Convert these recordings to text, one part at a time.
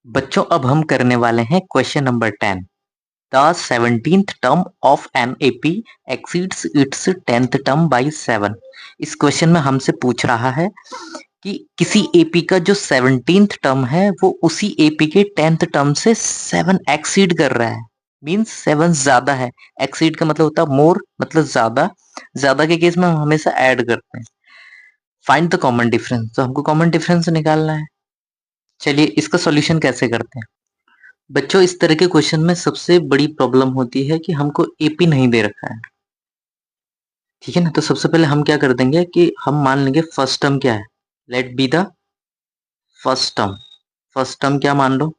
बच्चों अब हम करने वाले हैं question number 10। The 17th term of an AP exceeds its 10th term by 7। इस क्वेश्चन में हमसे पूछ रहा है कि किसी एपी का जो 17th टर्म है वो उसी एपी के 10th टर्म से 7 एक्सीड कर रहा है। मीन्स 7 ज्यादा है। एक्सीड का मतलब होता है मोर, मतलब ज्यादा। ज्यादा के केस में हम हमेशा ऐड करते हैं। फाइंड द कॉमन डिफरेंस, तो हमको कॉमन डिफरेंस निकालना है। चलिए इसका सॉल्यूशन कैसे करते हैं। बच्चों इस तरह के क्वेश्चन में सबसे बड़ी प्रॉब्लम होती है कि हमको एपी नहीं दे रखा है। ठीक है ना, तो सबसे पहले हम क्या कर देंगे कि हम मान लेंगे फर्स्ट टर्म क्या है। Let be the first term. First term क्या मान लो,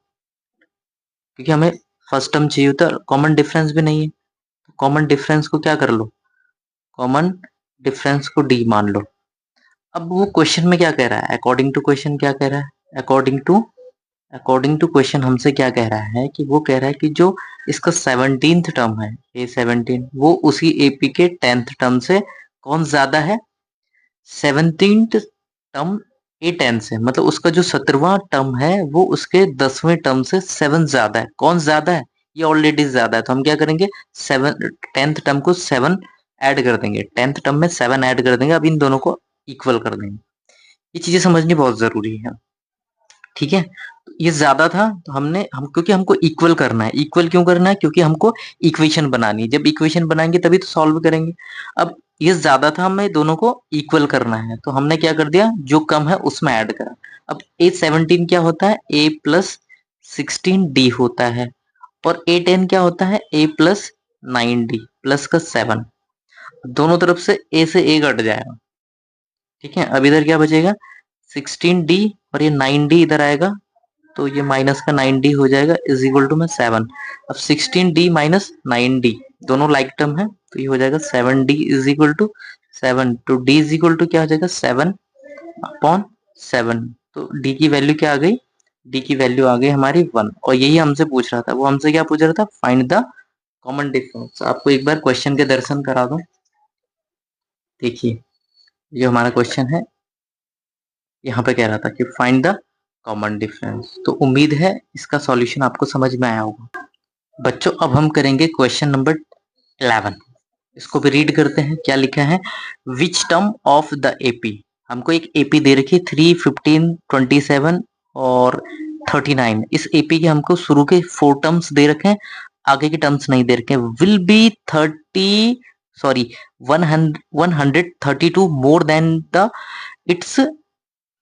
क्योंकि हमें फर्स्ट टर्म चाहिए होता है। कॉमन डिफरेंस भी नहीं है, कॉमन डिफरेंस को क्या कर लो, कॉमन डिफरेंस को डी मान लो। अब वो क्वेश्चन में क्या कह रहा है, अकॉर्डिंग टू क्वेश्चन क्या कह रहा है, अकॉर्डिंग टू क्वेश्चन हमसे क्या कह रहा है कि वो कह रहा है कि जो इसका 17th टर्म है, A17, वो उसी एपी के 10th टर्म से कौन ज्यादा है। 17th टर्म A10 से, मतलब उसका जो 17वां टर्म है वो उसके 10वें टर्म से 7 ज्यादा है। कौन ज्यादा है, ये ऑलरेडी ज्यादा है। तो हम क्या करेंगे, 10th टर्म को 7 ऐड कर देंगे, 10th टर्म में 7 ऐड कर देंगे। अब इन दोनों को इक्वल कर देंगे। ये चीजें समझनी बहुत जरूरी है। ठीक है, ये ज्यादा था तो हम क्योंकि हमको इक्वल करना है। इक्वल क्यों करना है, क्योंकि हमको इक्वेशन बनानी है। जब इक्वेशन बनाएंगे तभी तो सॉल्व करेंगे। अब ये ज्यादा था, हमें दोनों को इक्वल करना है, तो हमने क्या कर दिया, जो कम है उसमें ऐड करा। अब A17 क्या होता है, A+16D होता है। और A10 क्या होता है, A+9D प्लस का 7। दोनों तरफ से A से A कट जाएगा। ठीक है, अब इधर क्या बचेगा, 16D, और ये 9D इधर आएगा, तो ये माइनस का 9D हो जाएगा इज इक्वल टू में 7। अब 16D माइनस 9D दोनों लाइक टर्म है, तो ये हो जाएगा 7D इज इक्वल टू 7। तो D इज इक्वल टू क्या हो जाएगा, 7/7। तो D की वैल्यू क्या आ गई, D की वैल्यू आ गई हमारी 1। और यही हमसे पूछ रहा था, वो हमसे क्या पूछ रहा था, फाइंड द कॉमन डिफरेंस। आपको एक बार क्वेश्चन के दर्शन करा दो। देखिए ये हमारा क्वेश्चन है, यहाँ पे कह रहा था कि फाइंड द कॉमन डिफरेंस। तो उम्मीद है इसका सॉल्यूशन आपको समझ में आया होगा। बच्चों अब हम करेंगे क्वेश्चन नंबर 11। इसको भी रीड करते हैं, क्या लिखा है, which term of the AP. हमको एक एपी दे रखी है 3, 15, 27 और 39। इस एपी के हमको शुरू के 4 टर्म्स दे रखे हैं, आगे के टर्म्स नहीं दे रखे हैं। Will be 132 more than the it's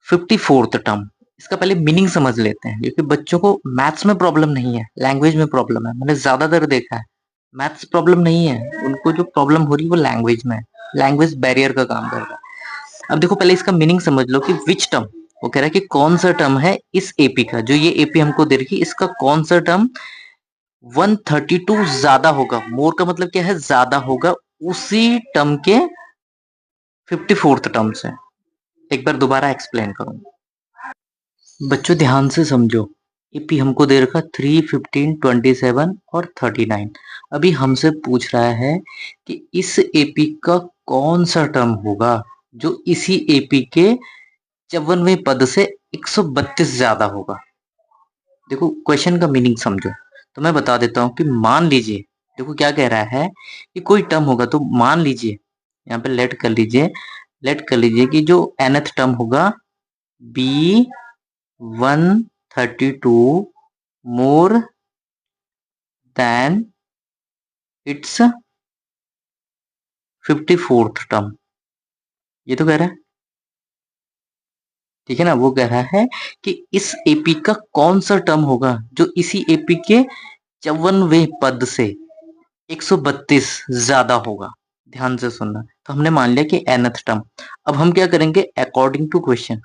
54th term. इसका पहले मीनिंग समझ लेते हैं, क्योंकि बच्चों को मैथ्स में प्रॉब्लम नहीं है, लैंग्वेज में प्रॉब्लम है। मैंने ज्यादातर देखा है मैथ्स प्रॉब्लम नहीं है, उनको जो प्रॉब्लम हो रही है वो लैंग्वेज में है। लैंग्वेज बैरियर का काम कर रहा है। अब देखो पहले इसका मीनिंग समझ लो कि विच टर्म, वो कह रहा है कि कौन सा टर्म है इस एपी का, जो ये एपी हमको दे रखी है, इसका कौन सा टर्म 132 ज्यादा होगा। मोर का मतलब क्या है, ज्यादा होगा उसी टर्म के 54th टर्म से। एक बार दोबारा एक्सप्लेन करूंगा, बच्चों ध्यान से समझो। एपी हमको दे रखा 3, 15, 27 और 39। अभी हमसे पूछ रहा है कि इस एपी का कौन सा टर्म होगा जो इसी एपी के 54वें पद से 132 ज्यादा होगा। देखो क्वेश्चन का मीनिंग समझो। तो मैं बता देता हूं कि मान लीजिए, देखो क्या कह रहा है कि कोई टर्म होगा, तो मान लीजिए यहाँ पे लेट कर लीजिए कि जो nth टर्म होगा B132 more than its 54th term. ये तो कह रहा है, ठीक है ना, वो कह रहा है कि इस एपी का कौन सा टर्म होगा जो इसी एपी के 54वें पद से 132 ज्यादा होगा। ध्यान से सुनना। तो हमने मान लिया कि nth टर्म। अब हम क्या करेंगे, अकॉर्डिंग टू क्वेश्चन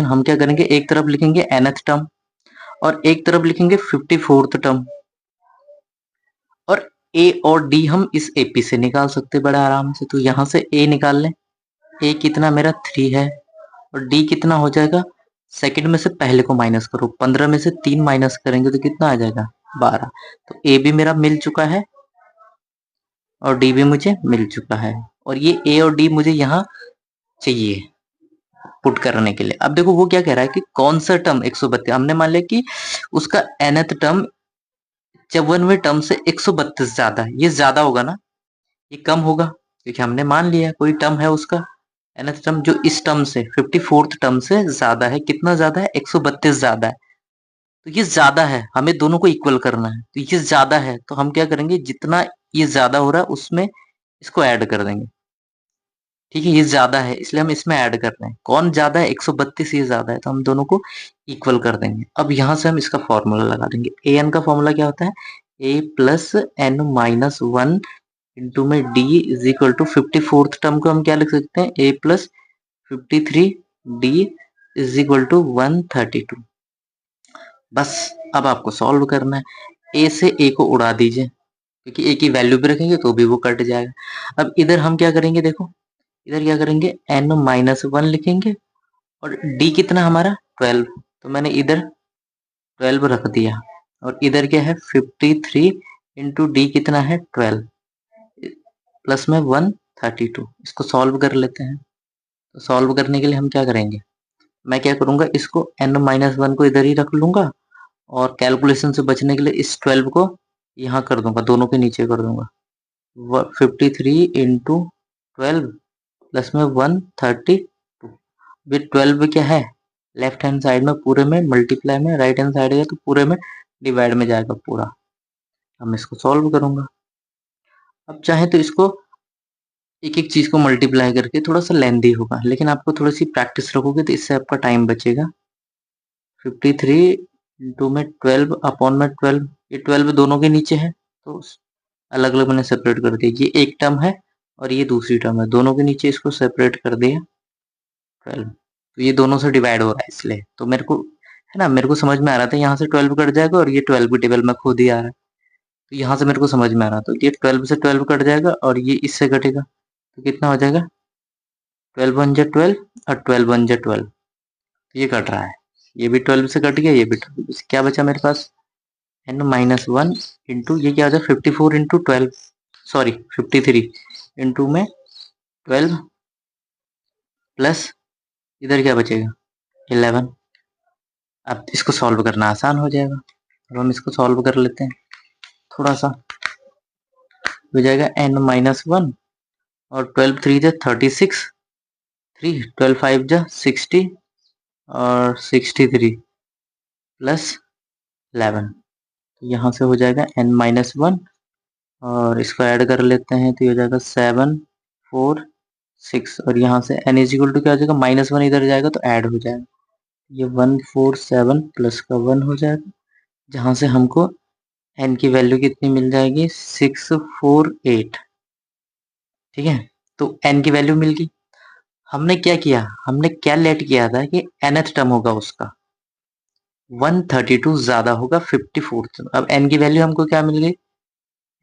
हम क्या करेंगे, एक तरफ लिखेंगे nth टर्म और एक तरफ लिखेंगे 54th टर्म। और ए और डी हम इस एपी से निकाल सकते बड़ा आराम से। तो यहां से ए निकाल लें, ए कितना मेरा 3 है, और डी कितना हो जाएगा, सेकंड में से पहले को माइनस करो, 15 में से 3 माइनस करेंगे तो कितना आ जाएगा, 12। तो ए भी मेरा मिल चुका है और डी भी मुझे मिल चुका है। और ये ए और डी मुझे यहाँ चाहिए, पुट करने के लिए। अब देखो वो क्या कह रहा है कि कौन सा टर्म 132, हमने मान लिया कि उसका nth टर्म 54वें टर्म से 132 ज्यादा है, ये ज्यादा होगा ना, ये कम होगा, क्योंकि हमने मान लिया कोई टर्म है उसका nth टर्म जो इस टर्म से 54th टर्म से ज्यादा है। कितना ज्यादा है? 132 ज्यादा है। तो ये ज्यादा है, हमें दोनों को इक्वल करना है, तो ये ज्यादा है तो हम क्या करेंगे, जितना ये ज्यादा हो रहा है उसमें इसको ऐड कर देंगे। ठीक है, ये ज्यादा है इसलिए हम इसमें ऐड कर रहे हैं। कौन ज्यादा है? 132, ये ज्यादा है तो हम दोनों को इक्वल कर देंगे। अब यहां से हम इसका फॉर्मूला लगा देंगे। ए एन का फॉर्मूला क्या होता है? A plus n minus one into में d is equal to 54th term को हम क्या लिख सकते हैं? A plus 53 d is equal to 132। बस अब आपको सॉल्व करना है। ए से ए को उड़ा दीजिए, क्योंकि ए की वैल्यू भी रखेंगे तो भी वो कट जाएगा। अब इधर हम क्या करेंगे, देखो इधर क्या करेंगे, एन माइनस वन लिखेंगे और डी कितना हमारा 12, तो मैंने इधर 12 रख दिया। और इधर क्या है 53 इंटू डी कितना है 12 प्लस में 132। इसको सॉल्व कर लेते हैं। तो सॉल्व करने के लिए हम क्या करेंगे, मैं क्या करूंगा, इसको एन माइनस वन को इधर ही रख लूंगा और कैलकुलेशन से बचने के लिए इस 12 को यहाँ कर दूंगा, दोनों के नीचे कर दूंगा। 53 इंटू 12 प्लस में 132। ये 12 क्या है, लेफ्ट हैंड साइड में पूरे में मल्टीप्लाई में, राइट हैंड साइड है तो पूरे में डिवाइड में जाएगा पूरा। अब मैं इसको सॉल्व करूंगा। अब चाहे तो इसको एक एक चीज को मल्टीप्लाई करके, थोड़ा सा लेंदी होगा लेकिन आपको थोड़ी सी प्रैक्टिस रखोगे तो इससे आपका टाइम बचेगा। 53 इंटू में 12 अपॉन में 12, ये 12 दोनों के नीचे है तो अलग अलग मैंने सेपरेट कर दिया। ये एक टर्म है और ये दूसरी टर्म है, दोनों के नीचे इसको सेपरेट कर दिया 12। तो ये दोनों से डिवाइड हो रहा है इसलिए, तो मेरे को है ना, मेरे को समझ में आ रहा था यहाँ से 12 कट जाएगा और ये 12 भी टेबल में खुद ही आ रहा है, तो यहाँ से मेरे को समझ में आ रहा था। तो ये 12 से 12 कट जाएगा और ये इससे कटेगा, तो कितना हो जाएगा 12 वन जा 12 और 12 वन जा 12, तो ये कट रहा है। ये भी 12 से कट गया, ये भी 12 क्या बचा मेरे पास, एन माइनस वन इंटू ये क्या हो जाए 54 इंटू 12, सॉरी 53 इंटू में 12 प्लस इधर क्या बचेगा 11। अब इसको सॉल्व करना आसान हो जाएगा। अब हम इसको सॉल्व कर लेते हैं थोड़ा सा। हो जाएगा एन माइनस वन और 12 थ्री जा 36, 12 फाइव जा 60 और 63 प्लस 11। तो यहाँ से हो जाएगा एन माइनस वन और इसको ऐड कर लेते हैं तो ये हो जाएगा 7 4 6 और यहाँ से एन इज इक्वल टू क्या हो जाएगा, माइनस वन इधर जाएगा तो ऐड हो जाएगा, ये 147 प्लस का 1 हो जाएगा, जहाँ से हमको एन की वैल्यू कितनी मिल जाएगी 648। ठीक है, तो एन की वैल्यू मिल गई। हमने क्या किया, हमने क्या लेट किया था कि nth टर्म होगा उसका 132 ज्यादा होगा 54। अब एन की वैल्यू हमको क्या मिल गई,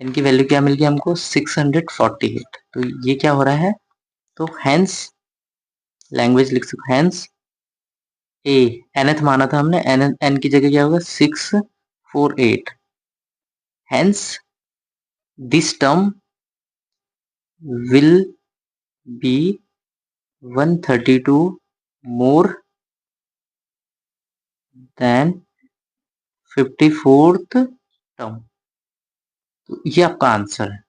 एन की वैल्यू क्या मिल गई हमको 648। तो ये क्या हो रहा है, तो हैंस लैंग्वेज लिख सकते, हैंस ए nth माना था हमने, एन की जगह क्या होगा 648। Hence this term will be 132 more than 54th term. तो ये आपका आंसर है।